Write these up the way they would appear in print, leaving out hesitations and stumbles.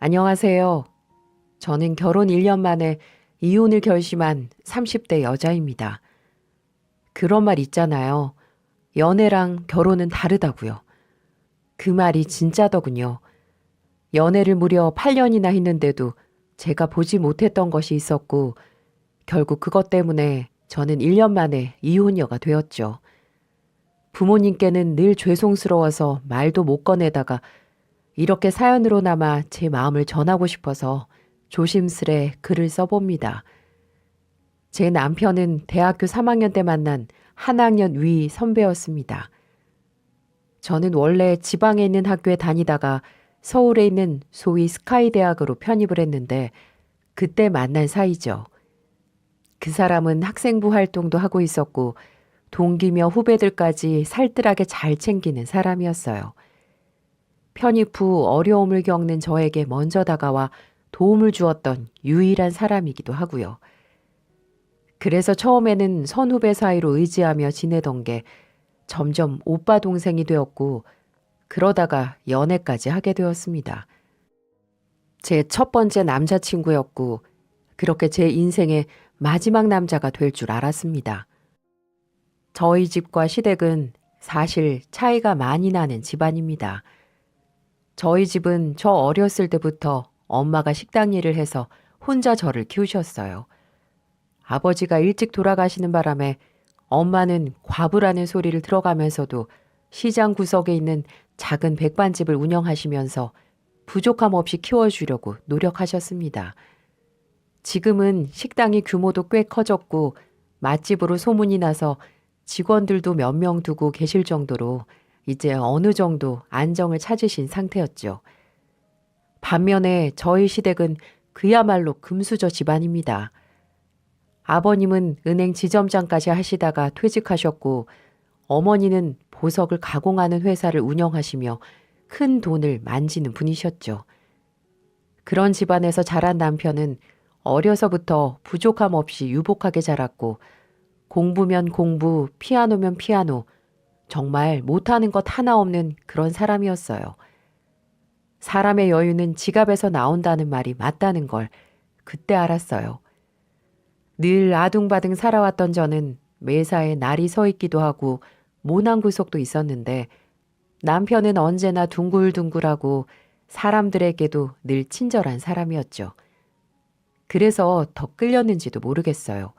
안녕하세요. 저는 결혼 1년 만에 이혼을 결심한 30대 여자입니다. 그런 말 있잖아요. 연애랑 결혼은 다르다고요. 그 말이 진짜더군요. 연애를 무려 8년이나 했는데도 제가 보지 못했던 것이 있었고, 결국 그것 때문에 저는 1년 만에 이혼녀가 되었죠. 부모님께는 늘 죄송스러워서 말도 못 꺼내다가 이렇게 사연으로나마 제 마음을 전하고 싶어서 조심스레 글을 써봅니다. 제 남편은 대학교 3학년 때 만난 한 학년 위 선배였습니다. 저는 원래 지방에 있는 학교에 다니다가 서울에 있는 소위 스카이 대학으로 편입을 했는데 그때 만난 사이죠. 그 사람은 학생부 활동도 하고 있었고 동기며 후배들까지 살뜰하게 잘 챙기는 사람이었어요. 편입 후 어려움을 겪는 저에게 먼저 다가와 도움을 주었던 유일한 사람이기도 하고요. 그래서 처음에는 선후배 사이로 의지하며 지내던 게 점점 오빠 동생이 되었고 그러다가 연애까지 하게 되었습니다. 제 첫 번째 남자친구였고 그렇게 제 인생의 마지막 남자가 될 줄 알았습니다. 저희 집과 시댁은 사실 차이가 많이 나는 집안입니다. 저희 집은 저 어렸을 때부터 엄마가 식당 일을 해서 혼자 저를 키우셨어요. 아버지가 일찍 돌아가시는 바람에 엄마는 과부라는 소리를 들어가면서도 시장 구석에 있는 작은 백반집을 운영하시면서 부족함 없이 키워주려고 노력하셨습니다. 지금은 식당이 규모도 꽤 커졌고 맛집으로 소문이 나서 직원들도 몇 명 두고 계실 정도로 이제 어느 정도 안정을 찾으신 상태였죠. 반면에 저희 시댁은 그야말로 금수저 집안입니다. 아버님은 은행 지점장까지 하시다가 퇴직하셨고 어머니는 보석을 가공하는 회사를 운영하시며 큰 돈을 만지는 분이셨죠. 그런 집안에서 자란 남편은 어려서부터 부족함 없이 유복하게 자랐고 공부면 공부, 피아노면 피아노, 정말 못하는 것 하나 없는 그런 사람이었어요. 사람의 여유는 지갑에서 나온다는 말이 맞다는 걸 그때 알았어요. 늘 아둥바둥 살아왔던 저는 매사에 날이 서 있기도 하고 모난 구석도 있었는데 남편은 언제나 둥글둥글하고 사람들에게도 늘 친절한 사람이었죠. 그래서 더 끌렸는지도 모르겠어요.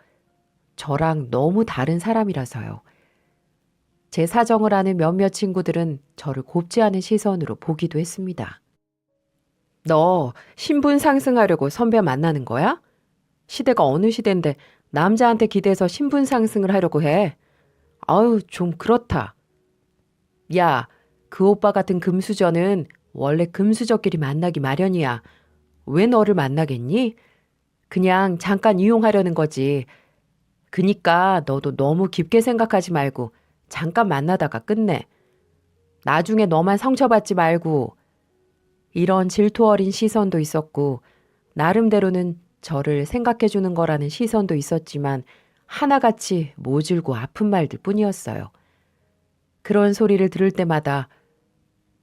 저랑 너무 다른 사람이라서요. 제 사정을 아는 몇몇 친구들은 저를 곱지 않은 시선으로 보기도 했습니다. 너 신분 상승하려고 선배 만나는 거야? 시대가 어느 시대인데 남자한테 기대서 신분 상승을 하려고 해. 아유, 좀 그렇다. 야, 그 오빠 같은 금수저는 원래 금수저끼리 만나기 마련이야. 왜 너를 만나겠니? 그냥 잠깐 이용하려는 거지. 그니까 너도 너무 깊게 생각하지 말고 잠깐 만나다가 끝내. 나중에 너만 상처받지 말고. 이런 질투 어린 시선도 있었고 나름대로는 저를 생각해주는 거라는 시선도 있었지만 하나같이 모질고 아픈 말들 뿐이었어요. 그런 소리를 들을 때마다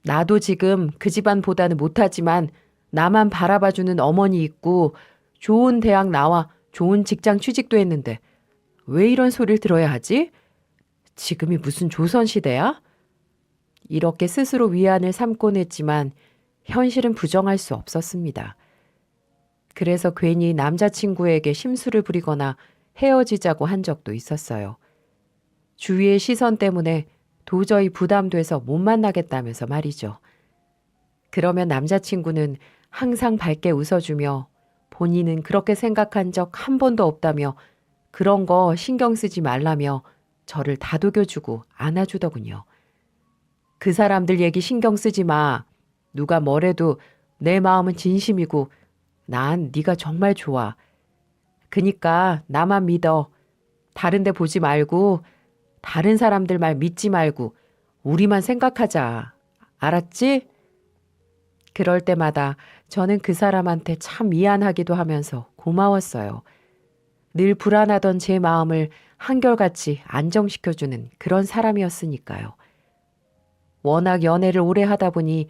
나도 지금 그 집안보다는 못하지만 나만 바라봐주는 어머니 있고 좋은 대학 나와 좋은 직장 취직도 했는데 왜 이런 소리를 들어야 하지? 지금이 무슨 조선시대야? 이렇게 스스로 위안을 삼곤 했지만 현실은 부정할 수 없었습니다. 그래서 괜히 남자친구에게 심술을 부리거나 헤어지자고 한 적도 있었어요. 주위의 시선 때문에 도저히 부담돼서 못 만나겠다면서 말이죠. 그러면 남자친구는 항상 밝게 웃어주며 본인은 그렇게 생각한 적 한 번도 없다며 그런 거 신경 쓰지 말라며 저를 다독여주고 안아주더군요. 그 사람들 얘기 신경 쓰지 마. 누가 뭐래도 내 마음은 진심이고 난 네가 정말 좋아. 그니까 나만 믿어. 다른 데 보지 말고 다른 사람들 말 믿지 말고 우리만 생각하자. 알았지? 그럴 때마다 저는 그 사람한테 참 미안하기도 하면서 고마웠어요. 늘 불안하던 제 마음을 한결같이 안정시켜주는 그런 사람이었으니까요. 워낙 연애를 오래 하다 보니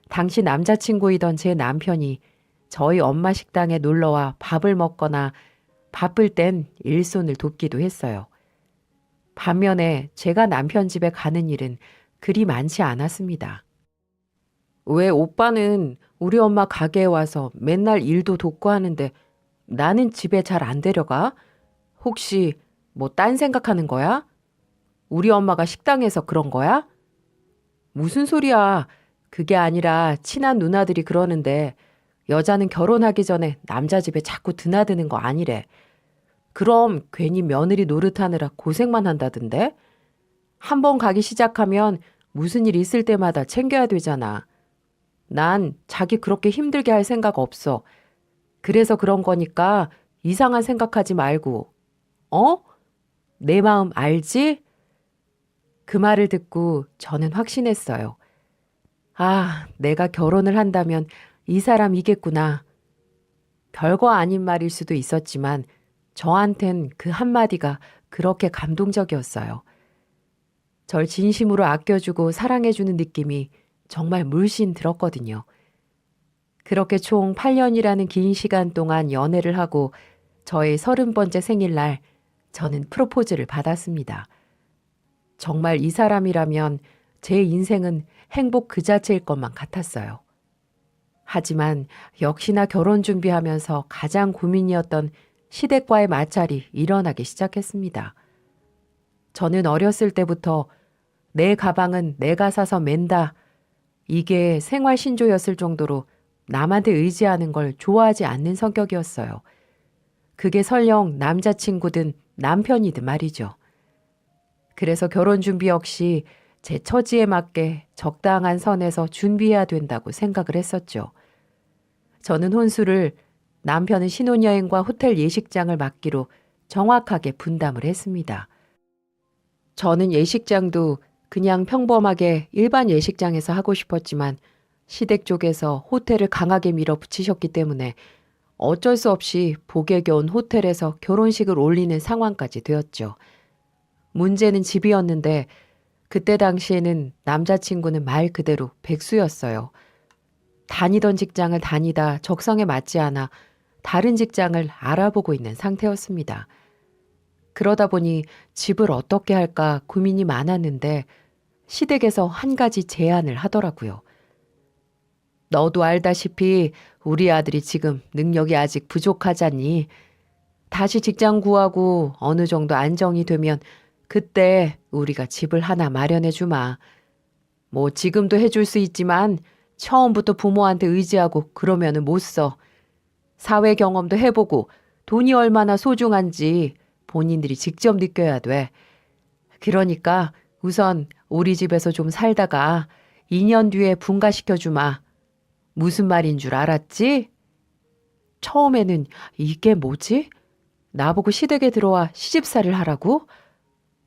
당시 남자친구이던 제 남편이 저희 엄마 식당에 놀러와 밥을 먹거나 바쁠 땐 일손을 돕기도 했어요. 반면에 제가 남편 집에 가는 일은 그리 많지 않았습니다. 왜 오빠는 우리 엄마 가게에 와서 맨날 일도 돕고 하는데 나는 집에 잘 안 데려가? 혹시 뭐 딴 생각하는 거야? 우리 엄마가 식당에서 그런 거야? 무슨 소리야. 그게 아니라 친한 누나들이 그러는데 여자는 결혼하기 전에 남자 집에 자꾸 드나드는 거 아니래. 그럼 괜히 며느리 노릇하느라 고생만 한다던데? 한 번 가기 시작하면 무슨 일 있을 때마다 챙겨야 되잖아. 난 자기 그렇게 힘들게 할 생각 없어. 그래서 그런 거니까 이상한 생각하지 말고. 어? 내 마음 알지? 그 말을 듣고 저는 확신했어요. 아, 내가 결혼을 한다면 이 사람이겠구나. 별거 아닌 말일 수도 있었지만 저한텐 그 한마디가 그렇게 감동적이었어요. 절 진심으로 아껴주고 사랑해주는 느낌이 정말 물씬 들었거든요. 그렇게 총 8년이라는 긴 시간 동안 연애를 하고 저의 30번째 생일날 저는 프로포즈를 받았습니다. 정말 이 사람이라면 제 인생은 행복 그 자체일 것만 같았어요. 하지만 역시나 결혼 준비하면서 가장 고민이었던 시댁과의 마찰이 일어나기 시작했습니다. 저는 어렸을 때부터 내 가방은 내가 사서 맨다. 이게 생활 신조였을 정도로 남한테 의지하는 걸 좋아하지 않는 성격이었어요. 그게 설령 남자친구든 남편이든 말이죠. 그래서 결혼 준비 역시 제 처지에 맞게 적당한 선에서 준비해야 된다고 생각을 했었죠. 저는 혼수를 남편은 신혼여행과 호텔 예식장을 맡기로 정확하게 분담을 했습니다. 저는 예식장도 그냥 평범하게 일반 예식장에서 하고 싶었지만 시댁 쪽에서 호텔을 강하게 밀어붙이셨기 때문에 어쩔 수 없이 복에 겨운 호텔에서 결혼식을 올리는 상황까지 되었죠. 문제는 집이었는데 그때 당시에는 남자친구는 말 그대로 백수였어요. 다니던 직장을 다니다 적성에 맞지 않아 다른 직장을 알아보고 있는 상태였습니다. 그러다 보니 집을 어떻게 할까 고민이 많았는데 시댁에서 한 가지 제안을 하더라고요. 너도 알다시피 우리 아들이 지금 능력이 아직 부족하잖니. 다시 직장 구하고 어느 정도 안정이 되면 그때 우리가 집을 하나 마련해 주마. 뭐 지금도 해줄 수 있지만 처음부터 부모한테 의지하고 그러면은 못 써. 사회 경험도 해보고 돈이 얼마나 소중한지 본인들이 직접 느껴야 돼. 그러니까 우선 우리 집에서 좀 살다가 2년 뒤에 분가시켜주마. 무슨 말인 줄 알았지? 처음에는 이게 뭐지? 나보고 시댁에 들어와 시집살이를 하라고?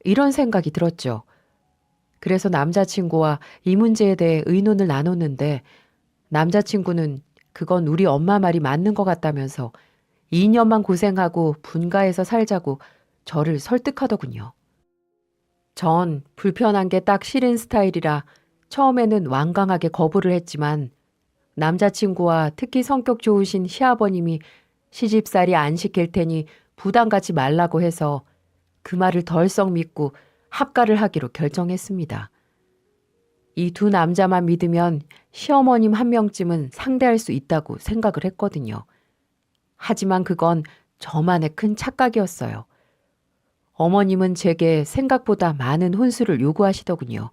이런 생각이 들었죠. 그래서 남자친구와 이 문제에 대해 의논을 나눴는데 남자친구는 그건 우리 엄마 말이 맞는 것 같다면서 2년만 고생하고 분가해서 살자고 저를 설득하더군요. 전 불편한 게 딱 싫은 스타일이라 처음에는 완강하게 거부를 했지만 남자친구와 특히 성격 좋으신 시아버님이 시집살이 안 시킬 테니 부담 갖지 말라고 해서 그 말을 덜썩 믿고 합가를 하기로 결정했습니다. 이 두 남자만 믿으면 시어머님 한 명쯤은 상대할 수 있다고 생각을 했거든요. 하지만 그건 저만의 큰 착각이었어요. 어머님은 제게 생각보다 많은 혼수를 요구하시더군요.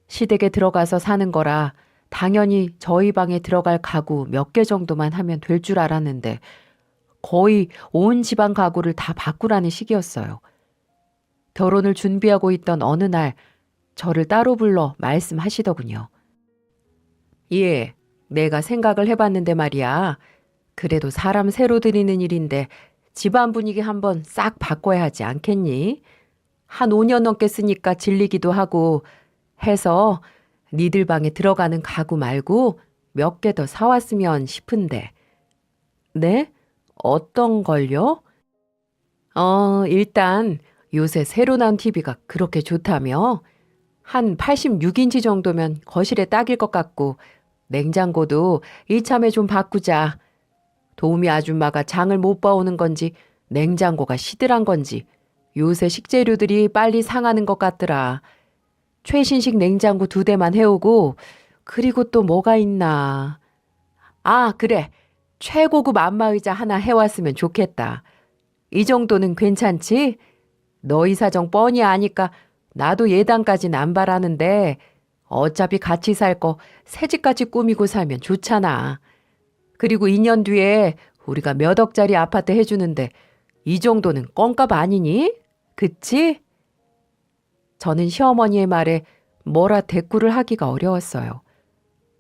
시댁에 들어가서 사는 거라 당연히 저희 방에 들어갈 가구 몇 개 정도만 하면 될 줄 알았는데 거의 온 집안 가구를 다 바꾸라는 식이었어요. 결혼을 준비하고 있던 어느 날 저를 따로 불러 말씀하시더군요. 예, 내가 생각을 해봤는데 말이야. 그래도 사람 새로 들이는 일인데 집안 분위기 한번 싹 바꿔야 하지 않겠니? 한 5년 넘게 쓰니까 질리기도 하고 해서 니들 방에 들어가는 가구 말고 몇 개 더 사왔으면 싶은데. 네? 어떤 걸요? 일단 요새 새로 나온 TV가 그렇게 좋다며? 한 86인치 정도면 거실에 딱일 것 같고 냉장고도 이참에 좀 바꾸자. 도우미 아줌마가 장을 못 봐오는 건지 냉장고가 시들한 건지 요새 식재료들이 빨리 상하는 것 같더라. 최신식 냉장고 2대만 해오고 그리고 또 뭐가 있나. 아, 그래. 최고급 안마의자 하나 해왔으면 좋겠다. 이 정도는 괜찮지? 너희 사정 뻔히 아니까 나도 예단까진 안 바라는데 어차피 같이 살 거 새집같이 꾸미고 살면 좋잖아. 그리고 2년 뒤에 우리가 몇 억짜리 아파트 해주는데 이 정도는 껌값 아니니? 그치? 저는 시어머니의 말에 뭐라 대꾸를 하기가 어려웠어요.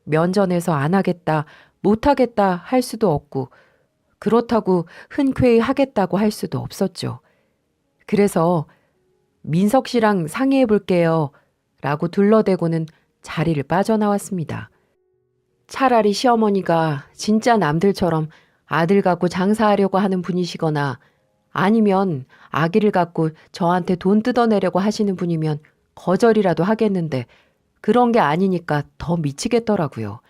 면전에서 안 하겠다, 못 하겠다 할 수도 없고 그렇다고 흔쾌히 하겠다고 할 수도 없었죠. 그래서 민석 씨랑 상의해 볼게요 라고 둘러대고는 자리를 빠져나왔습니다. 차라리 시어머니가 진짜 남들처럼 아들 갖고 장사하려고 하는 분이시거나 아니면 아기를 갖고 저한테 돈 뜯어내려고 하시는 분이면 거절이라도 하겠는데 그런 게 아니니까 더 미치겠더라고요.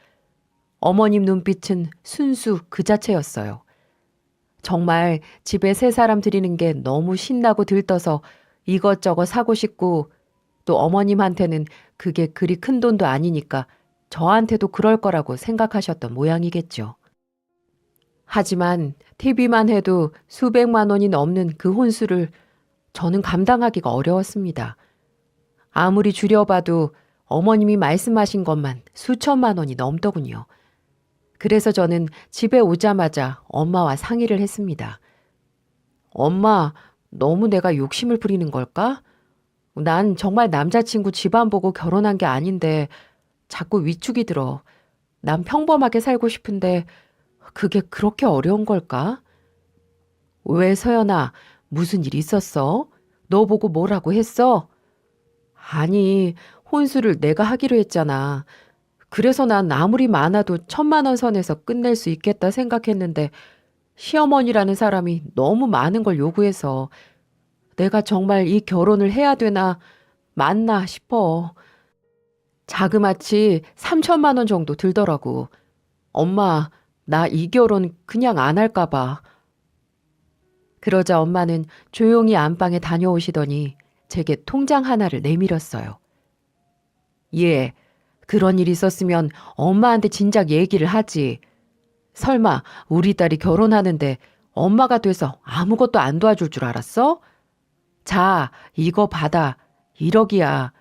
어머님 눈빛은 순수 그 자체였어요. 정말 집에 3사람 들이는 게 너무 신나고 들떠서 이것저것 사고 싶고 또 어머님한테는 그게 그리 큰 돈도 아니니까 저한테도 그럴 거라고 생각하셨던 모양이겠죠. 하지만 TV만 해도 수백만 원이 넘는 그 혼수를 저는 감당하기가 어려웠습니다. 아무리 줄여봐도 어머님이 말씀하신 것만 수천만 원이 넘더군요. 그래서 저는 집에 오자마자 엄마와 상의를 했습니다. 엄마, 너무 내가 욕심을 부리는 걸까? 난 정말 남자친구 집안 보고 결혼한 게 아닌데 자꾸 위축이 들어. 난 평범하게 살고 싶은데 그게 그렇게 어려운 걸까? 왜 서연아, 무슨 일 있었어? 너 보고 뭐라고 했어? 아니, 혼수를 내가 하기로 했잖아. 그래서 난 아무리 많아도 1,000만 원 선에서 끝낼 수 있겠다 생각했는데 시어머니라는 사람이 너무 많은 걸 요구해서 내가 정말 이 결혼을 해야 되나 맞나 싶어. 자그마치 3,000만 원 정도 들더라고. 엄마, 나 이 결혼 그냥 안 할까 봐. 그러자 엄마는 조용히 안방에 다녀오시더니 제게 통장 하나를 내밀었어요. 예, 그런 일 있었으면 엄마한테 진작 얘기를 하지. 설마 우리 딸이 결혼하는데 엄마가 돼서 아무것도 안 도와줄 줄 알았어? 자, 이거 받아. 1억이야.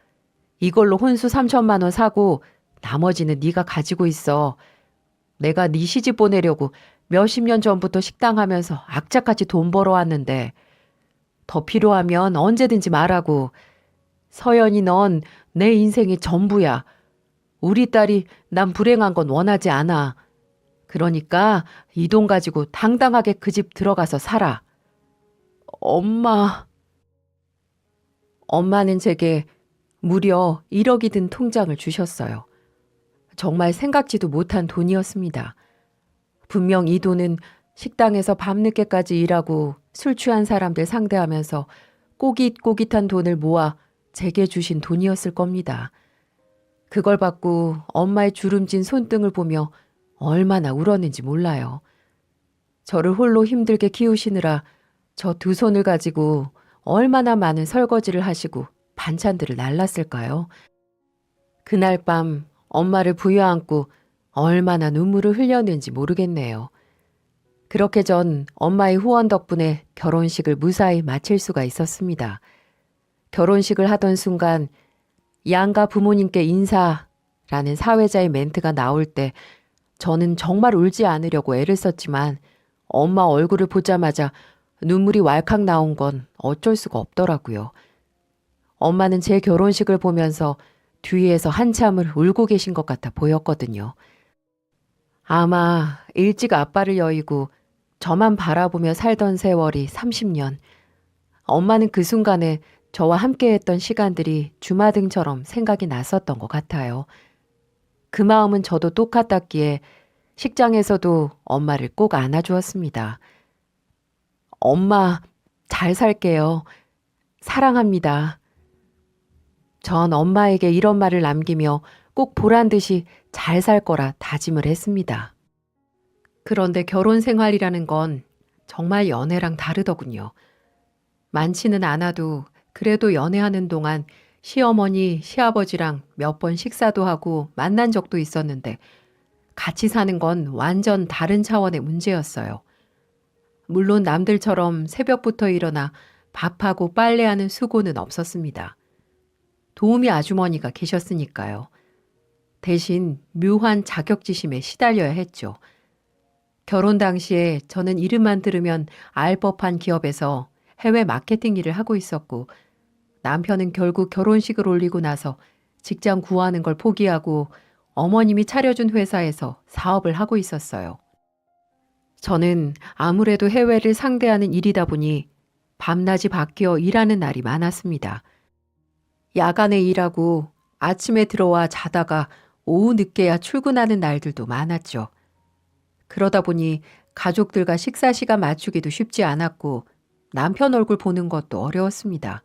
이걸로 혼수 3,000만 원 사고 나머지는 네가 가지고 있어. 내가 네 시집 보내려고 몇십 년 전부터 식당 하면서 악착같이 돈 벌어왔는데 더 필요하면 언제든지 말하고. 서연이 넌 내 인생의 전부야. 우리 딸이 난 불행한 건 원하지 않아. 그러니까 이 돈 가지고 당당하게 그 집 들어가서 살아. 엄마는 제게 무려 1억이 든 통장을 주셨어요. 정말 생각지도 못한 돈이었습니다. 분명 이 돈은 식당에서 밤늦게까지 일하고 술 취한 사람들 상대하면서 꼬깃꼬깃한 돈을 모아 제게 주신 돈이었을 겁니다. 그걸 받고 엄마의 주름진 손등을 보며 얼마나 울었는지 몰라요. 저를 홀로 힘들게 키우시느라 저 2손을 가지고 얼마나 많은 설거지를 하시고 반찬들을 날랐을까요? 그날 밤 엄마를 부여안고 얼마나 눈물을 흘렸는지 모르겠네요. 그렇게 전 엄마의 후원 덕분에 결혼식을 무사히 마칠 수가 있었습니다. 결혼식을 하던 순간 양가 부모님께 인사라는 사회자의 멘트가 나올 때 저는 정말 울지 않으려고 애를 썼지만 엄마 얼굴을 보자마자 눈물이 왈칵 나온 건 어쩔 수가 없더라고요. 엄마는 제 결혼식을 보면서 뒤에서 한참을 울고 계신 것 같아 보였거든요. 아마 일찍 아빠를 여의고 저만 바라보며 살던 세월이 30년. 엄마는 그 순간에 저와 함께했던 시간들이 주마등처럼 생각이 났었던 것 같아요. 그 마음은 저도 똑같았기에 식장에서도 엄마를 꼭 안아주었습니다. 엄마, 잘 살게요. 사랑합니다. 전 엄마에게 이런 말을 남기며 꼭 보란 듯이 잘 살 거라 다짐을 했습니다. 그런데 결혼 생활이라는 건 정말 연애랑 다르더군요. 많지는 않아도 그래도 연애하는 동안 시어머니, 시아버지랑 몇 번 식사도 하고 만난 적도 있었는데 같이 사는 건 완전 다른 차원의 문제였어요. 물론 남들처럼 새벽부터 일어나 밥하고 빨래하는 수고는 없었습니다. 도우미 아주머니가 계셨으니까요. 대신 묘한 자격지심에 시달려야 했죠. 결혼 당시에 저는 이름만 들으면 알 법한 기업에서 해외 마케팅 일을 하고 있었고 남편은 결국 결혼식을 올리고 나서 직장 구하는 걸 포기하고 어머님이 차려준 회사에서 사업을 하고 있었어요. 저는 아무래도 해외를 상대하는 일이다 보니 밤낮이 바뀌어 일하는 날이 많았습니다. 야간에 일하고 아침에 들어와 자다가 오후 늦게야 출근하는 날들도 많았죠. 그러다 보니 가족들과 식사 시간 맞추기도 쉽지 않았고 남편 얼굴 보는 것도 어려웠습니다.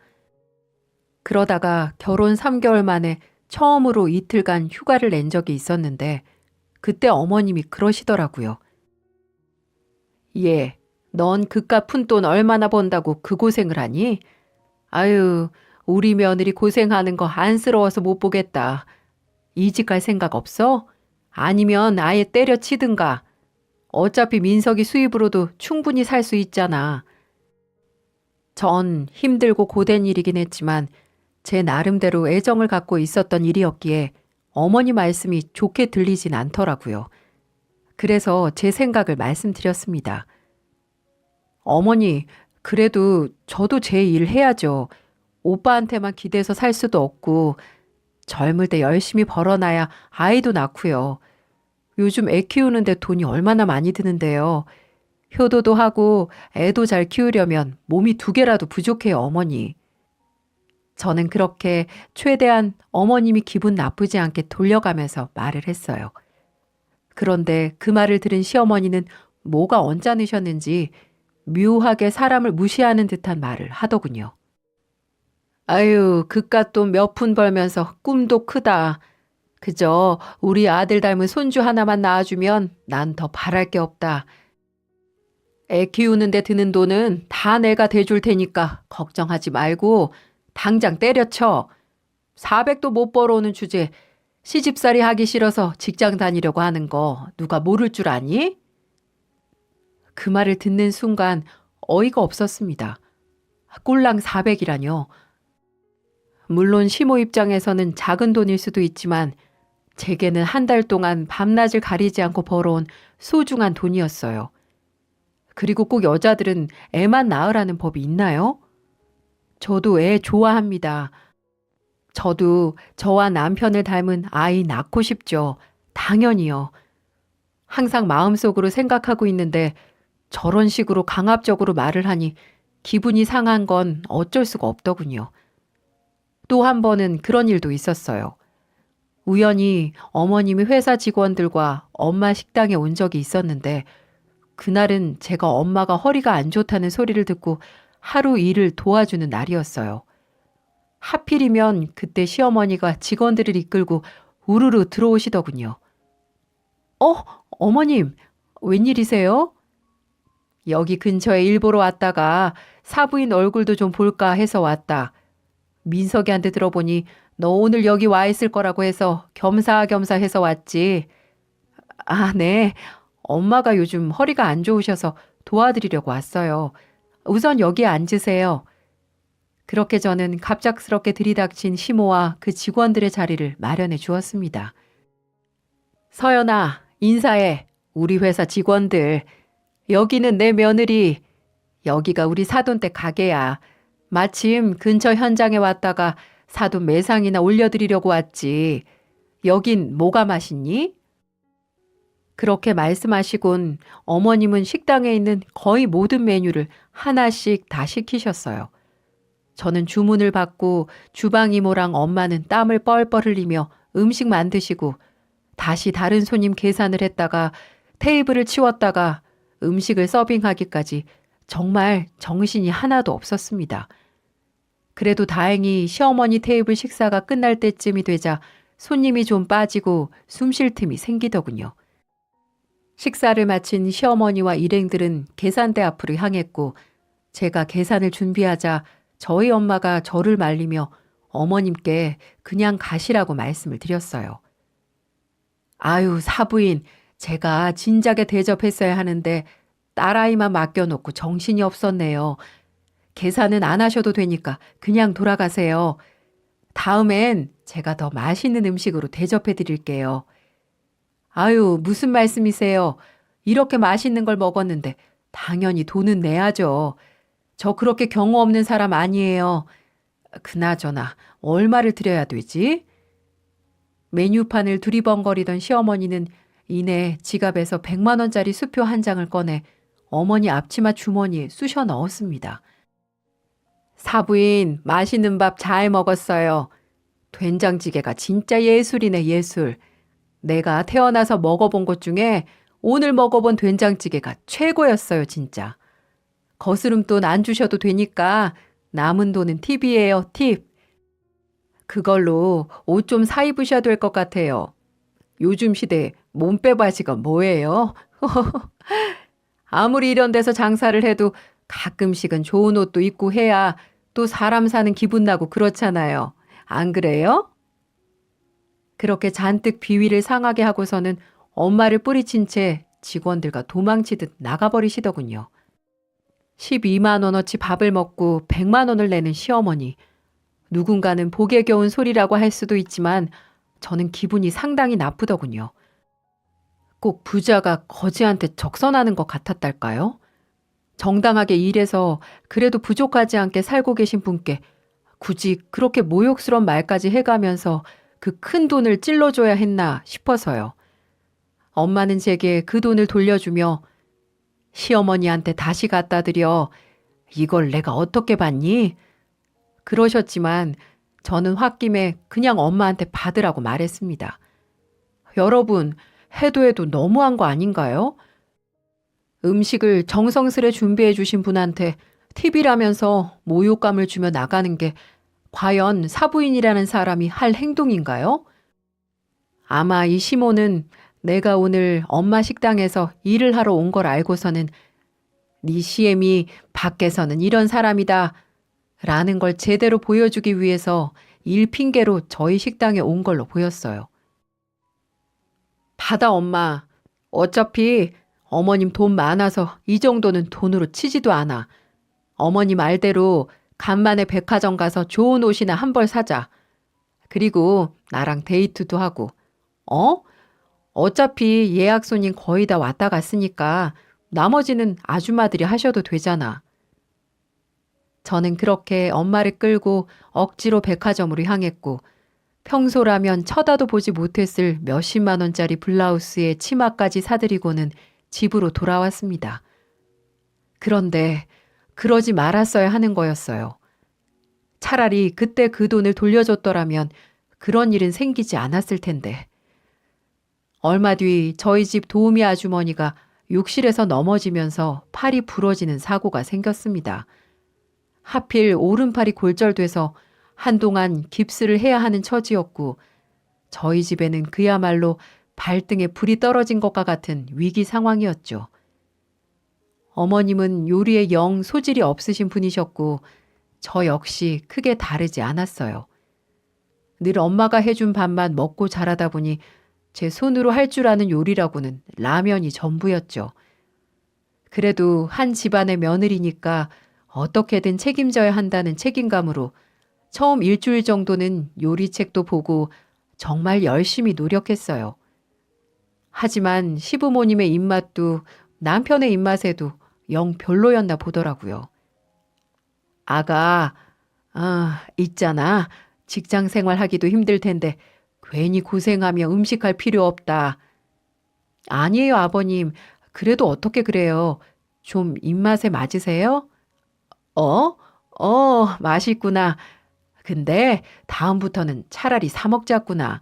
그러다가 결혼 3개월 만에 처음으로 이틀간 휴가를 낸 적이 있었는데 그때 어머님이 그러시더라고요. 예, 넌 그깟 푼돈 얼마나 번다고 그 고생을 하니? 아유, 우리 며느리 고생하는 거 안쓰러워서 못 보겠다. 이직 갈 생각 없어? 아니면 아예 때려치든가. 어차피 민석이 수입으로도 충분히 살 수 있잖아. 전 힘들고 고된 일이긴 했지만 제 나름대로 애정을 갖고 있었던 일이었기에 어머니 말씀이 좋게 들리진 않더라고요. 그래서 제 생각을 말씀드렸습니다. 어머니, 그래도 저도 제 일 해야죠. 오빠한테만 기대서 살 수도 없고 젊을 때 열심히 벌어놔야 아이도 낳고요. 요즘 애 키우는데 돈이 얼마나 많이 드는데요. 효도도 하고 애도 잘 키우려면 몸이 2개라도 부족해요, 어머니. 저는 그렇게 최대한 어머님이 기분 나쁘지 않게 돌려가면서 말을 했어요. 그런데 그 말을 들은 시어머니는 뭐가 언짢으셨는지 묘하게 사람을 무시하는 듯한 말을 하더군요. 아유, 그깟 돈 몇 푼 벌면서 꿈도 크다. 그저 우리 아들 닮은 손주 하나만 낳아주면 난 더 바랄 게 없다. 애 키우는데 드는 돈은 다 내가 대줄 테니까 걱정하지 말고 당장 때려쳐. 400도 못 벌어오는 주제 시집살이 하기 싫어서 직장 다니려고 하는 거 누가 모를 줄 아니? 그 말을 듣는 순간 어이가 없었습니다. 꼴랑 400이라뇨. 물론 시모 입장에서는 작은 돈일 수도 있지만 제게는 한 달 동안 밤낮을 가리지 않고 벌어온 소중한 돈이었어요. 그리고 꼭 여자들은 애만 낳으라는 법이 있나요? 저도 애 좋아합니다. 저도 저와 남편을 닮은 아이 낳고 싶죠. 당연히요. 항상 마음속으로 생각하고 있는데 저런 식으로 강압적으로 말을 하니 기분이 상한 건 어쩔 수가 없더군요. 또 한 번은 그런 일도 있었어요. 우연히 어머님이 회사 직원들과 엄마 식당에 온 적이 있었는데 그날은 제가 엄마가 허리가 안 좋다는 소리를 듣고 하루 일을 도와주는 날이었어요. 하필이면 그때 시어머니가 직원들을 이끌고 우르르 들어오시더군요. 어머님, 웬일이세요? 여기 근처에 일 보러 왔다가 사부인 얼굴도 좀 볼까 해서 왔다. 민석이한테 들어보니 너 오늘 여기 와 있을 거라고 해서 겸사겸사 해서 왔지. 아, 네. 엄마가 요즘 허리가 안 좋으셔서 도와드리려고 왔어요. 우선 여기에 앉으세요. 그렇게 저는 갑작스럽게 들이닥친 시모와 그 직원들의 자리를 마련해 주었습니다. 서연아, 인사해. 우리 회사 직원들. 여기는 내 며느리. 여기가 우리 사돈댁 가게야. 마침 근처 현장에 왔다가 사돈 매상이나 올려드리려고 왔지. 여긴 뭐가 맛있니? 그렇게 말씀하시곤 어머님은 식당에 있는 거의 모든 메뉴를 하나씩 다 시키셨어요. 저는 주문을 받고 주방 이모랑 엄마는 땀을 뻘뻘 흘리며 음식 만드시고 다시 다른 손님 계산을 했다가 테이블을 치웠다가 음식을 서빙하기까지 정말 정신이 하나도 없었습니다. 그래도 다행히 시어머니 테이블 식사가 끝날 때쯤이 되자 손님이 좀 빠지고 숨 쉴 틈이 생기더군요. 식사를 마친 시어머니와 일행들은 계산대 앞으로 향했고 제가 계산을 준비하자 저희 엄마가 저를 말리며 어머님께 그냥 가시라고 말씀을 드렸어요. 아유, 사부인, 제가 진작에 대접했어야 하는데 딸아이만 맡겨놓고 정신이 없었네요. 계산은 안 하셔도 되니까 그냥 돌아가세요. 다음엔 제가 더 맛있는 음식으로 대접해 드릴게요. 아유, 무슨 말씀이세요? 이렇게 맛있는 걸 먹었는데 당연히 돈은 내야죠. 저 그렇게 경우 없는 사람 아니에요. 그나저나 얼마를 드려야 되지? 메뉴판을 두리번거리던 시어머니는 이내 지갑에서 100만 원짜리 수표 한 장을 꺼내 어머니 앞치마 주머니에 쑤셔 넣었습니다. 사부인, 맛있는 밥 잘 먹었어요. 된장찌개가 진짜 예술이네, 예술. 내가 태어나서 먹어본 것 중에 오늘 먹어본 된장찌개가 최고였어요, 진짜. 거스름돈 안 주셔도 되니까 남은 돈은 팁이에요, 팁. 그걸로 옷 좀 사 입으셔야 될 것 같아요. 요즘 시대에 몸빼바지가 뭐예요? 아무리 이런 데서 장사를 해도 가끔씩은 좋은 옷도 입고 해야 또 사람 사는 기분 나고 그렇잖아요. 안 그래요? 그렇게 잔뜩 비위를 상하게 하고서는 엄마를 뿌리친 채 직원들과 도망치듯 나가버리시더군요. 12만 원어치 밥을 먹고 100만 원을 내는 시어머니. 누군가는 복에 겨운 소리라고 할 수도 있지만 저는 기분이 상당히 나쁘더군요. 꼭 부자가 거지한테 적선하는 것 같았달까요? 정당하게 일해서 그래도 부족하지 않게 살고 계신 분께 굳이 그렇게 모욕스러운 말까지 해가면서 그 큰 돈을 찔러줘야 했나 싶어서요. 엄마는 제게 그 돈을 돌려주며 시어머니한테 다시 갖다 드려. 이걸 내가 어떻게 받니? 그러셨지만 저는 홧김에 그냥 엄마한테 받으라고 말했습니다. 여러분, 해도 너무한 거 아닌가요? 음식을 정성스레 준비해 주신 분한테 팁이라면서 모욕감을 주며 나가는 게 과연 사부인이라는 사람이 할 행동인가요? 아마 이 시모는 내가 오늘 엄마 식당에서 일을 하러 온 걸 알고서는 네 시엠이 밖에서는 이런 사람이다 라는 걸 제대로 보여주기 위해서 일 핑계로 저희 식당에 온 걸로 보였어요. 받아 엄마. 어차피 어머님 돈 많아서 이 정도는 돈으로 치지도 않아. 어머니 말대로 간만에 백화점 가서 좋은 옷이나 한 벌 사자. 그리고 나랑 데이트도 하고. 어? 어차피 예약 손님 거의 다 왔다 갔으니까 나머지는 아줌마들이 하셔도 되잖아. 저는 그렇게 엄마를 끌고 억지로 백화점으로 향했고 평소라면 쳐다도 보지 못했을 몇십만 원짜리 블라우스에 치마까지 사드리고는 집으로 돌아왔습니다. 그런데 그러지 말았어야 하는 거였어요. 차라리 그때 그 돈을 돌려줬더라면 그런 일은 생기지 않았을 텐데. 얼마 뒤 저희 집 도우미 아주머니가 욕실에서 넘어지면서 팔이 부러지는 사고가 생겼습니다. 하필 오른팔이 골절돼서 한동안 깁스를 해야 하는 처지였고 저희 집에는 그야말로 발등에 불이 떨어진 것과 같은 위기 상황이었죠. 어머님은 요리에 영 소질이 없으신 분이셨고 저 역시 크게 다르지 않았어요. 늘 엄마가 해준 밥만 먹고 자라다 보니 제 손으로 할 줄 아는 요리라고는 라면이 전부였죠. 그래도 한 집안의 며느리니까 어떻게든 책임져야 한다는 책임감으로 처음 일주일 정도는 요리책도 보고 정말 열심히 노력했어요. 하지만 시부모님의 입맛도 남편의 입맛에도 영 별로였나 보더라고요. 아가, 있잖아. 직장 생활하기도 힘들 텐데 괜히 고생하며 음식할 필요 없다. 아니에요, 아버님. 그래도 어떻게 그래요? 좀 입맛에 맞으세요? 맛있구나. 근데 다음부터는 차라리 사 먹자꾸나.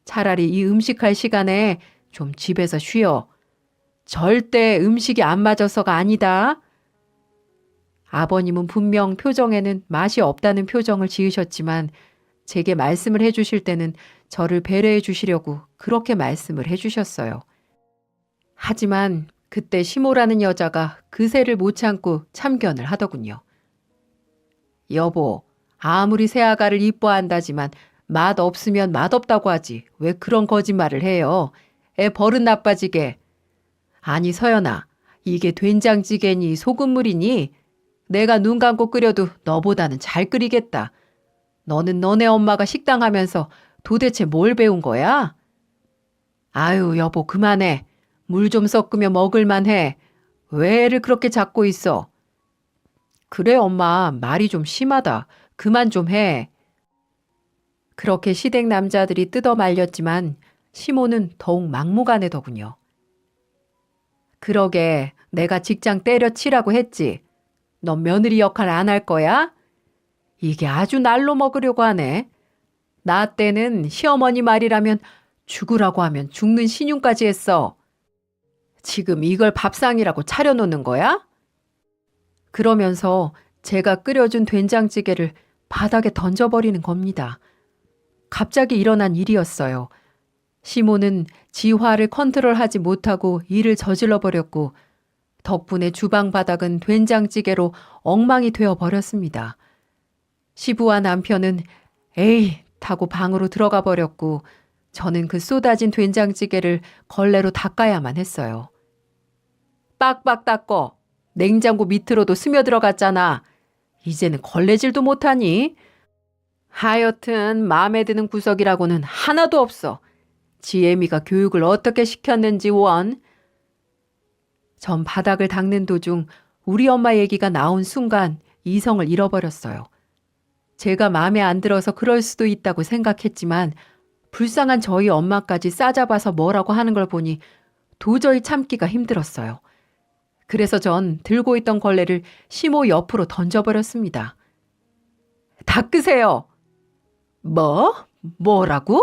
차라리 이 음식할 시간에 좀 집에서 쉬어. 절대 음식이 안 맞아서가 아니다. 아버님은 분명 표정에는 맛이 없다는 표정을 지으셨지만 제게 말씀을 해주실 때는 저를 배려해 주시려고 그렇게 말씀을 해주셨어요. 하지만 그때 시모라는 여자가 그새를 못 참고 참견을 하더군요. 여보, 아무리 새아가를 이뻐한다지만 맛 없으면 맛없다고 하지 왜 그런 거짓말을 해요? 애 버릇 나빠지게. 아니 서연아, 이게 된장찌개니 소금물이니? 내가 눈 감고 끓여도 너보다는 잘 끓이겠다. 너는 너네 엄마가 식당 하면서 도대체 뭘 배운 거야? 아유 여보 그만해. 물 좀 섞으면 먹을만 해. 왜 애를 그렇게 잡고 있어? 그래 엄마 말이 좀 심하다. 그만 좀 해. 그렇게 시댁 남자들이 뜯어 말렸지만 시모는 더욱 막무가내더군요. 그러게 내가 직장 때려치라고 했지. 넌 며느리 역할 안 할 거야? 이게 아주 날로 먹으려고 하네. 나 때는 시어머니 말이라면 죽으라고 하면 죽는 신용까지 했어. 지금 이걸 밥상이라고 차려놓는 거야? 그러면서 제가 끓여준 된장찌개를 바닥에 던져버리는 겁니다. 갑자기 일어난 일이었어요. 시모는 지 화를 컨트롤하지 못하고 일을 저질러 버렸고 덕분에 주방 바닥은 된장찌개로 엉망이 되어 버렸습니다. 시부와 남편은 에이 타고 방으로 들어가 버렸고 저는 그 쏟아진 된장찌개를 걸레로 닦아야만 했어요. 빡빡 닦어. 냉장고 밑으로도 스며들어갔잖아. 이제는 걸레질도 못하니? 하여튼 마음에 드는 구석이라고는 하나도 없어. 지혜미가 교육을 어떻게 시켰는지 원. 전 바닥을 닦는 도중 우리 엄마 얘기가 나온 순간 이성을 잃어버렸어요. 제가 마음에 안 들어서 그럴 수도 있다고 생각했지만 불쌍한 저희 엄마까지 싸잡아서 뭐라고 하는 걸 보니 도저히 참기가 힘들었어요. 그래서 전 들고 있던 걸레를 시모 옆으로 던져버렸습니다. 닦으세요. 뭐? 뭐라고?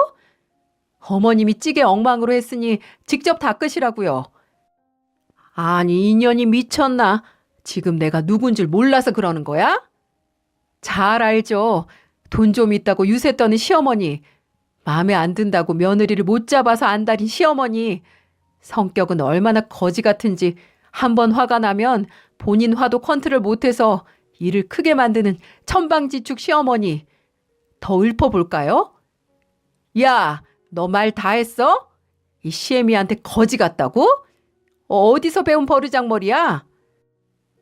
어머님이 찌개 엉망으로 했으니 직접 닦으시라고요. 아니 인연이 미쳤나? 지금 내가 누군 줄 몰라서 그러는 거야? 잘 알죠. 돈 좀 있다고 유세 떠는 시어머니. 마음에 안 든다고 며느리를 못 잡아서 안달인 시어머니. 성격은 얼마나 거지 같은지 한번 화가 나면 본인 화도 컨트롤 못해서 일을 크게 만드는 천방지축 시어머니. 더 읊어볼까요? 야, 너 말 다 했어? 이 시애미한테 거지 같다고? 어디서 배운 버르장머리야?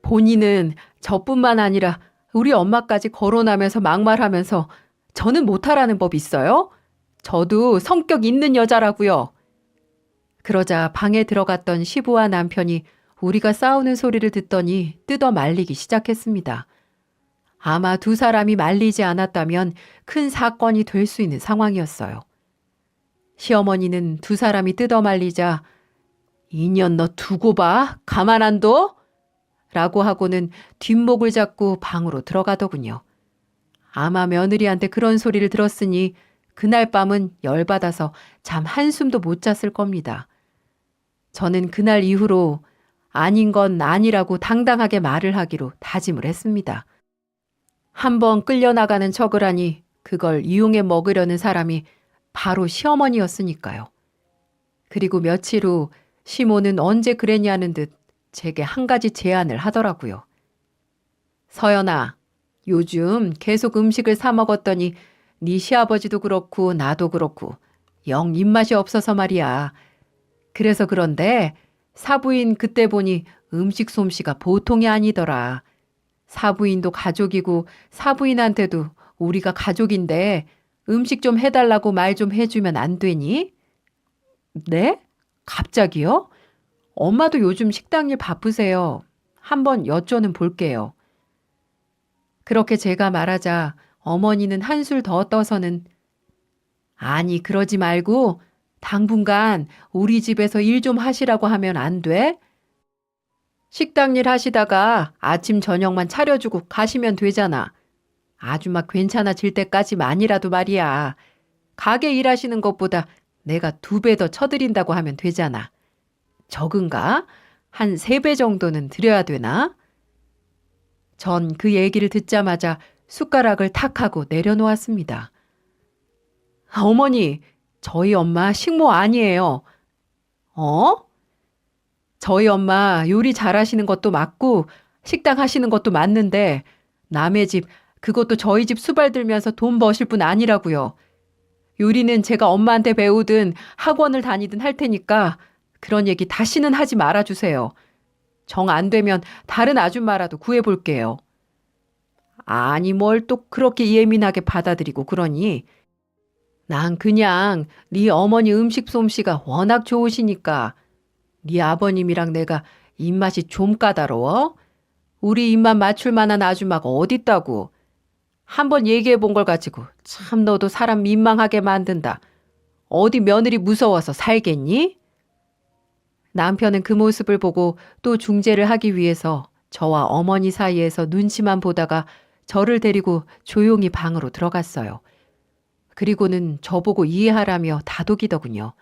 본인은 저뿐만 아니라 우리 엄마까지 거론하면서 막말하면서 저는 못하라는 법 있어요? 저도 성격 있는 여자라고요. 그러자 방에 들어갔던 시부와 남편이 우리가 싸우는 소리를 듣더니 뜯어 말리기 시작했습니다. 아마 두 사람이 말리지 않았다면 큰 사건이 될 수 있는 상황이었어요. 시어머니는 두 사람이 뜯어 말리자 "인연 너 두고 봐. 가만 안 둬?" 라고 하고는 뒷목을 잡고 방으로 들어가더군요. 아마 며느리한테 그런 소리를 들었으니 그날 밤은 열받아서 잠 한숨도 못 잤을 겁니다. 저는 그날 이후로 아닌 건 아니라고 당당하게 말을 하기로 다짐을 했습니다. 한번 끌려나가는 척을 하니 그걸 이용해 먹으려는 사람이 바로 시어머니였으니까요. 그리고 며칠 후 시모는 언제 그랬냐는 듯 제게 한 가지 제안을 하더라고요. 서연아, 요즘 계속 음식을 사 먹었더니 네 시아버지도 그렇고 나도 그렇고 영 입맛이 없어서 말이야. 그래서 그런데 사부인 그때 보니 음식 솜씨가 보통이 아니더라. 사부인도 가족이고 사부인한테도 우리가 가족인데 음식 좀 해달라고 말 좀 해주면 안 되니? 네? 갑자기요? 엄마도 요즘 식당 일 바쁘세요. 한번 여쭤는 볼게요. 그렇게 제가 말하자 어머니는 한술 더 떠서는 아니 그러지 말고 당분간 우리 집에서 일 좀 하시라고 하면 안 돼? 식당 일 하시다가 아침 저녁만 차려주고 가시면 되잖아. 아주 막 괜찮아질 때까지만이라도 말이야. 가게 일하시는 것보다 내가 2배 더 쳐드린다고 하면 되잖아. 적은가? 한 3배 정도는 드려야 되나? 전 그 얘기를 듣자마자 숟가락을 탁 하고 내려놓았습니다. 어머니, 저희 엄마 식모 아니에요. 어? 저희 엄마 요리 잘하시는 것도 맞고 식당 하시는 것도 맞는데 남의 집, 그것도 저희 집 수발 들면서 돈 버실 분 아니라고요. 요리는 제가 엄마한테 배우든 학원을 다니든 할 테니까 그런 얘기 다시는 하지 말아주세요. 정 안 되면 다른 아줌마라도 구해볼게요. 아니 뭘 또 그렇게 예민하게 받아들이고 그러니? 난 그냥 네 어머니 음식 솜씨가 워낙 좋으시니까 네 아버님이랑 내가 입맛이 좀 까다로워? 우리 입맛 맞출 만한 아줌마가 어딨다고. 한번 얘기해 본 걸 가지고 참 너도 사람 민망하게 만든다. 어디 며느리 무서워서 살겠니? 남편은 그 모습을 보고 또 중재를 하기 위해서 저와 어머니 사이에서 눈치만 보다가 저를 데리고 조용히 방으로 들어갔어요. 그리고는 저보고 이해하라며 다독이더군요.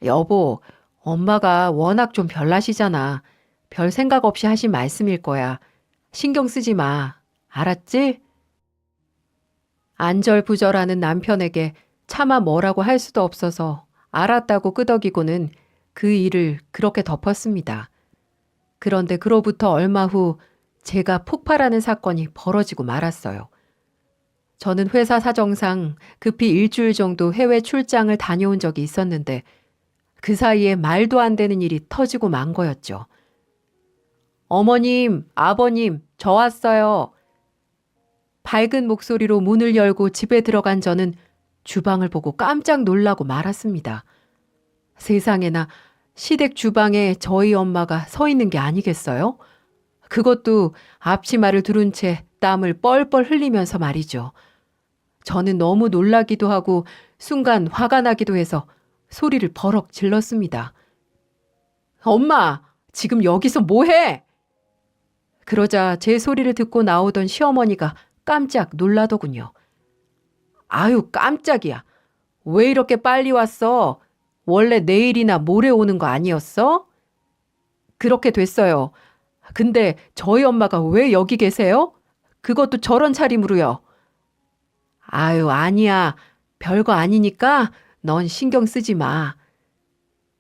여보, 엄마가 워낙 좀 별나시잖아. 별 생각 없이 하신 말씀일 거야. 신경 쓰지 마. 알았지? 안절부절하는 남편에게 차마 뭐라고 할 수도 없어서 알았다고 끄덕이고는 그 일을 그렇게 덮었습니다. 그런데 그로부터 얼마 후 제가 폭발하는 사건이 벌어지고 말았어요. 저는 회사 사정상 급히 일주일 정도 해외 출장을 다녀온 적이 있었는데 그 사이에 말도 안 되는 일이 터지고 만 거였죠. 어머님, 아버님, 저 왔어요. 밝은 목소리로 문을 열고 집에 들어간 저는 주방을 보고 깜짝 놀라고 말았습니다. 세상에나 시댁 주방에 저희 엄마가 서 있는 게 아니겠어요? 그것도 앞치마를 두른 채 땀을 뻘뻘 흘리면서 말이죠. 저는 너무 놀라기도 하고 순간 화가 나기도 해서 소리를 버럭 질렀습니다. 엄마, 지금 여기서 뭐해? 그러자 제 소리를 듣고 나오던 시어머니가 깜짝 놀라더군요. 아유, 깜짝이야. 왜 이렇게 빨리 왔어? 원래 내일이나 모레 오는 거 아니었어? 그렇게 됐어요. 근데 저희 엄마가 왜 여기 계세요? 그것도 저런 차림으로요. 아유, 아니야. 별거 아니니까 넌 신경 쓰지 마.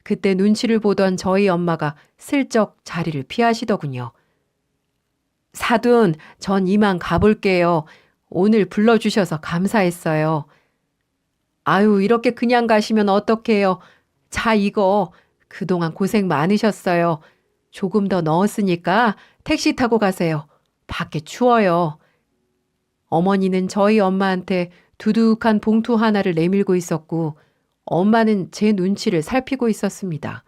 그때 눈치를 보던 저희 엄마가 슬쩍 자리를 피하시더군요. 사돈, 전 이만 가볼게요. 오늘 불러주셔서 감사했어요. 아유, 이렇게 그냥 가시면 어떡해요. 자, 이거. 그동안 고생 많으셨어요. 조금 더 넣었으니까 택시 타고 가세요. 밖에 추워요. 어머니는 저희 엄마한테 두둑한 봉투 하나를 내밀고 있었고 엄마는 제 눈치를 살피고 있었습니다.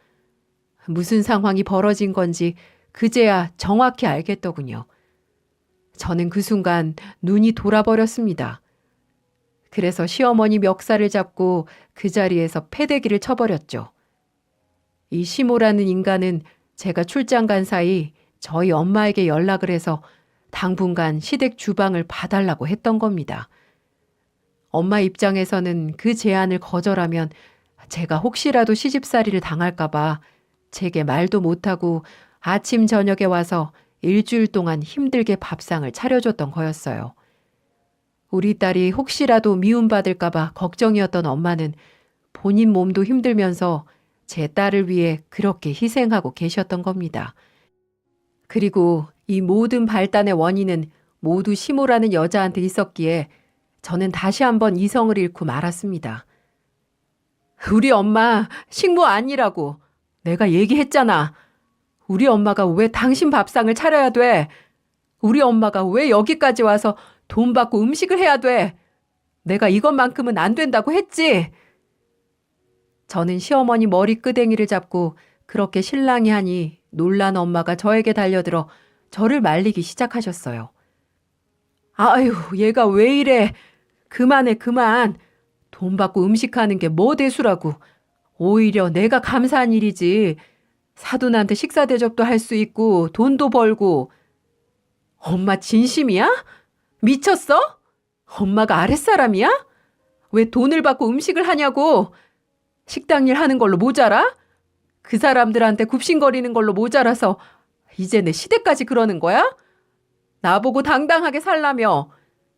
무슨 상황이 벌어진 건지 그제야 정확히 알겠더군요. 저는 그 순간 눈이 돌아버렸습니다. 그래서 시어머니 멱살을 잡고 그 자리에서 패대기를 쳐버렸죠. 이 시모라는 인간은 제가 출장 간 사이 저희 엄마에게 연락을 해서 당분간 시댁 주방을 봐달라고 했던 겁니다. 엄마 입장에서는 그 제안을 거절하면 제가 혹시라도 시집살이를 당할까봐 제게 말도 못하고 아침 저녁에 와서 일주일 동안 힘들게 밥상을 차려줬던 거였어요. 우리 딸이 혹시라도 미움받을까봐 걱정이었던 엄마는 본인 몸도 힘들면서 제 딸을 위해 그렇게 희생하고 계셨던 겁니다. 그리고 이 모든 발단의 원인은 모두 시모라는 여자한테 있었기에 저는 다시 한번 이성을 잃고 말았습니다. 우리 엄마 식모 아니라고. 내가 얘기했잖아. 우리 엄마가 왜 당신 밥상을 차려야 돼? 우리 엄마가 왜 여기까지 와서 돈 받고 음식을 해야 돼? 내가 이것만큼은 안 된다고 했지? 저는 시어머니 머리끄댕이를 잡고 그렇게 실랑이 하니 놀란 엄마가 저에게 달려들어 저를 말리기 시작하셨어요. 아유, 얘가 왜 이래? 그만해, 그만. 돈 받고 음식하는 게 뭐 대수라고. 오히려 내가 감사한 일이지. 사돈한테 식사 대접도 할 수 있고 돈도 벌고. 엄마 진심이야? 미쳤어? 엄마가 아랫사람이야? 왜 돈을 받고 음식을 하냐고. 식당 일 하는 걸로 모자라? 그 사람들한테 굽신거리는 걸로 모자라서 이제 내 시댁까지 그러는 거야? 나보고 당당하게 살라며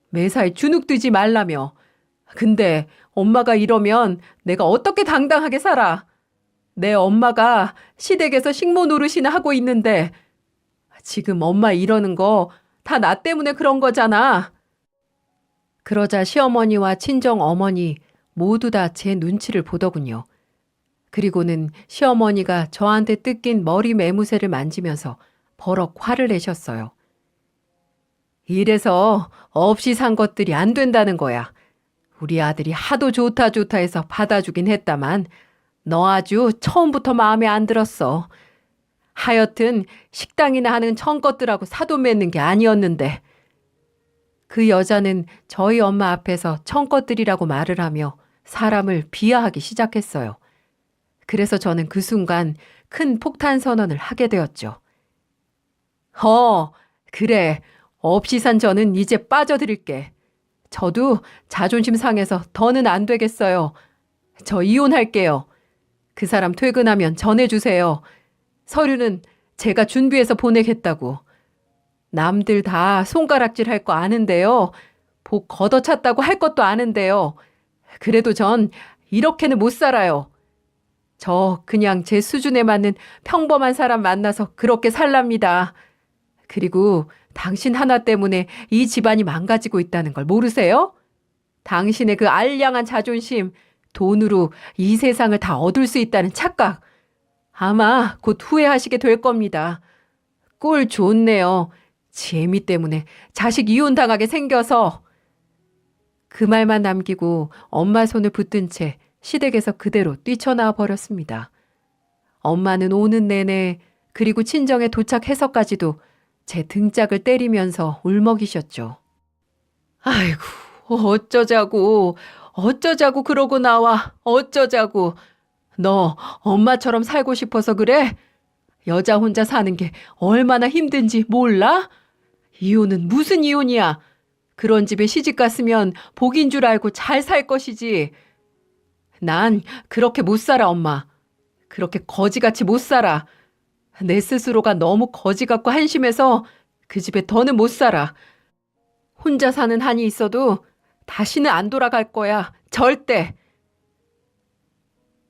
매사에 주눅 들지 말라며. 근데 엄마가 이러면 내가 어떻게 당당하게 살아? 내 엄마가 시댁에서 식모 노릇이나 하고 있는데 지금 엄마 이러는 거 다 나 때문에 그런 거잖아. 그러자 시어머니와 친정 어머니 모두 다 제 눈치를 보더군요. 그리고는 시어머니가 저한테 뜯긴 머리 매무새를 만지면서 버럭 화를 내셨어요. 이래서 없이 산 것들이 안 된다는 거야. 우리 아들이 하도 좋다 좋다 해서 받아주긴 했다만 너 아주 처음부터 마음에 안 들었어. 하여튼 식당이나 하는 천것들하고 사돈 맺는 게 아니었는데. 그 여자는 저희 엄마 앞에서 천것들이라고 말을 하며 사람을 비하하기 시작했어요. 그래서 저는 그 순간 큰 폭탄 선언을 하게 되었죠. 그래. 없이 산 저는 이제 빠져드릴게. 저도 자존심 상해서 더는 안 되겠어요. 저 이혼할게요. 그 사람 퇴근하면 전해주세요. 서류는 제가 준비해서 보내겠다고. 남들 다 손가락질 할 거 아는데요. 복 걷어찼다고 할 것도 아는데요. 그래도 전 이렇게는 못 살아요. 저 그냥 제 수준에 맞는 평범한 사람 만나서 그렇게 살랍니다. 그리고 당신 하나 때문에 이 집안이 망가지고 있다는 걸 모르세요? 당신의 그 알량한 자존심, 돈으로 이 세상을 다 얻을 수 있다는 착각. 아마 곧 후회하시게 될 겁니다. 꼴 좋네요. 재미 때문에 자식 이혼당하게 생겨서. 그 말만 남기고 엄마 손을 붙든 채 시댁에서 그대로 뛰쳐나와 버렸습니다. 엄마는 오는 내내 그리고 친정에 도착해서까지도 제 등짝을 때리면서 울먹이셨죠. 아이고, 어쩌자고 그러고 나와, 어쩌자고. 너 엄마처럼 살고 싶어서 그래? 여자 혼자 사는 게 얼마나 힘든지 몰라? 이혼은 무슨 이혼이야? 그런 집에 시집 갔으면 복인 줄 알고 잘 살 것이지. 난 그렇게 못 살아, 엄마. 그렇게 거지같이 못 살아. 내 스스로가 너무 거지 같고 한심해서 그 집에 더는 못 살아. 혼자 사는 한이 있어도 다시는 안 돌아갈 거야. 절대.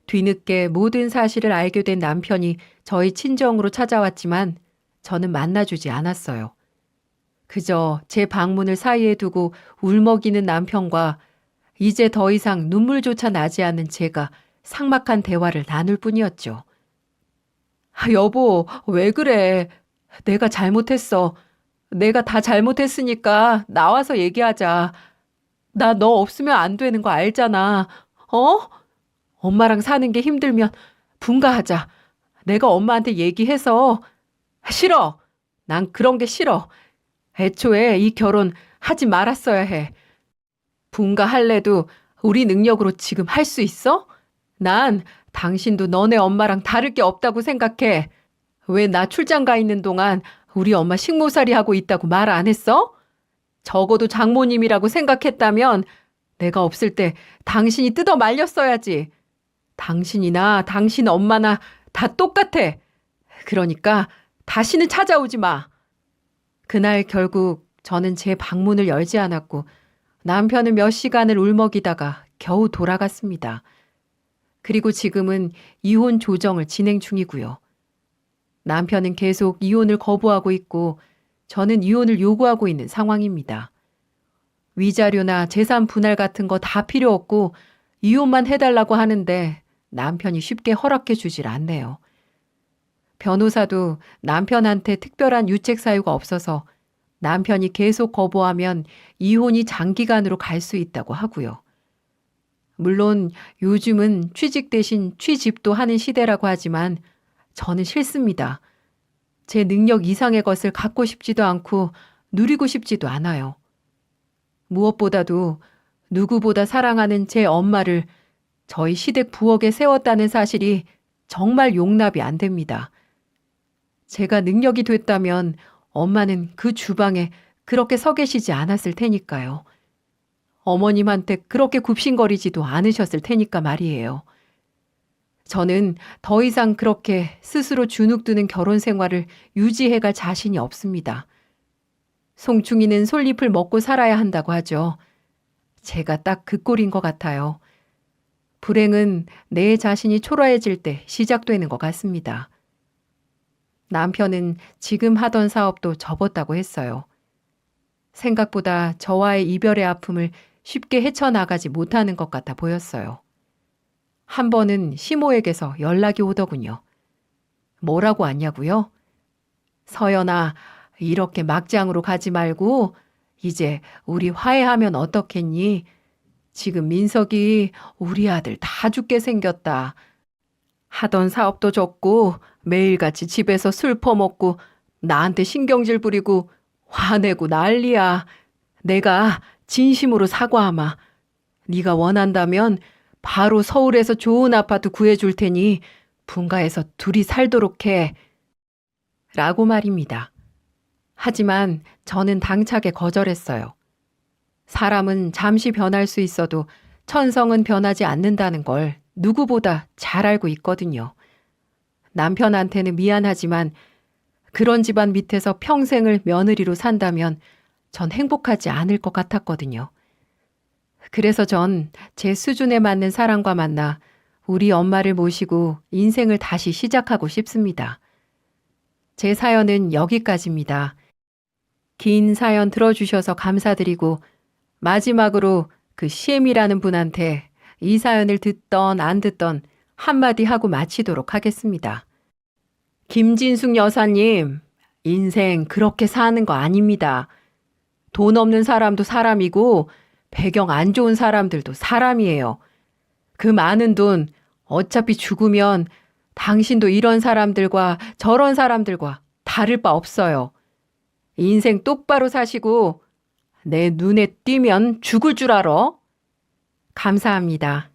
뒤늦게 모든 사실을 알게 된 남편이 저희 친정으로 찾아왔지만 저는 만나주지 않았어요. 그저 제 방문을 사이에 두고 울먹이는 남편과 이제 더 이상 눈물조차 나지 않는 제가 삭막한 대화를 나눌 뿐이었죠. 여보, 왜 그래? 내가 잘못했어. 내가 다 잘못했으니까 나와서 얘기하자. 나 너 없으면 안 되는 거 알잖아. 엄마랑 사는 게 힘들면 분가하자. 내가 엄마한테 얘기해서. 싫어. 난 그런 게 싫어. 애초에 이 결혼 하지 말았어야 해. 분가할래도 우리 능력으로 지금 할 수 있어? 난 당신도 너네 엄마랑 다를 게 없다고 생각해. 왜 나 출장 가 있는 동안 우리 엄마 식모살이 하고 있다고 말 안 했어? 적어도 장모님이라고 생각했다면 내가 없을 때 당신이 뜯어 말렸어야지. 당신이나 당신 엄마나 다 똑같아. 그러니까 다시는 찾아오지 마. 그날 결국 저는 제 방문을 열지 않았고 남편은 몇 시간을 울먹이다가 겨우 돌아갔습니다. 그리고 지금은 이혼 조정을 진행 중이고요. 남편은 계속 이혼을 거부하고 있고 저는 이혼을 요구하고 있는 상황입니다. 위자료나 재산 분할 같은 거 다 필요 없고 이혼만 해달라고 하는데 남편이 쉽게 허락해 주질 않네요. 변호사도 남편한테 특별한 유책 사유가 없어서 남편이 계속 거부하면 이혼이 장기간으로 갈 수 있다고 하고요. 물론 요즘은 취직 대신 취집도 하는 시대라고 하지만 저는 싫습니다. 제 능력 이상의 것을 갖고 싶지도 않고 누리고 싶지도 않아요. 무엇보다도 누구보다 사랑하는 제 엄마를 저희 시댁 부엌에 세웠다는 사실이 정말 용납이 안 됩니다. 제가 능력이 됐다면 엄마는 그 주방에 그렇게 서 계시지 않았을 테니까요. 어머님한테 그렇게 굽신거리지도 않으셨을 테니까 말이에요. 저는 더 이상 그렇게 스스로 주눅드는 결혼 생활을 유지해갈 자신이 없습니다. 송충이는 솔잎을 먹고 살아야 한다고 하죠. 제가 딱 그 꼴인 것 같아요. 불행은 내 자신이 초라해질 때 시작되는 것 같습니다. 남편은 지금 하던 사업도 접었다고 했어요. 생각보다 저와의 이별의 아픔을 쉽게 헤쳐나가지 못하는 것 같아 보였어요. 한 번은 시모에게서 연락이 오더군요. 뭐라고 왔냐고요? 서연아, 이렇게 막장으로 가지 말고 이제 우리 화해하면 어떻겠니? 지금 민석이 우리 아들 다 죽게 생겼다. 하던 사업도 접고 매일같이 집에서 술 퍼먹고 나한테 신경질 부리고 화내고 난리야. 내가 진심으로 사과하마. 네가 원한다면 바로 서울에서 좋은 아파트 구해줄 테니 분가해서 둘이 살도록 해. 라고 말입니다. 하지만 저는 당차게 거절했어요. 사람은 잠시 변할 수 있어도 천성은 변하지 않는다는 걸 누구보다 잘 알고 있거든요. 남편한테는 미안하지만 그런 집안 밑에서 평생을 며느리로 산다면 전 행복하지 않을 것 같았거든요. 그래서 전 제 수준에 맞는 사람과 만나 우리 엄마를 모시고 인생을 다시 시작하고 싶습니다. 제 사연은 여기까지입니다. 긴 사연 들어주셔서 감사드리고 마지막으로 그 시엠이라는 분한테 이 사연을 듣던 안 듣던 한마디 하고 마치도록 하겠습니다. 김진숙 여사님, 인생 그렇게 사는 거 아닙니다. 돈 없는 사람도 사람이고 배경 안 좋은 사람들도 사람이에요. 그 많은 돈 어차피 죽으면 당신도 이런 사람들과 저런 사람들과 다를 바 없어요. 인생 똑바로 사시고 내 눈에 띄면 죽을 줄 알아. 감사합니다.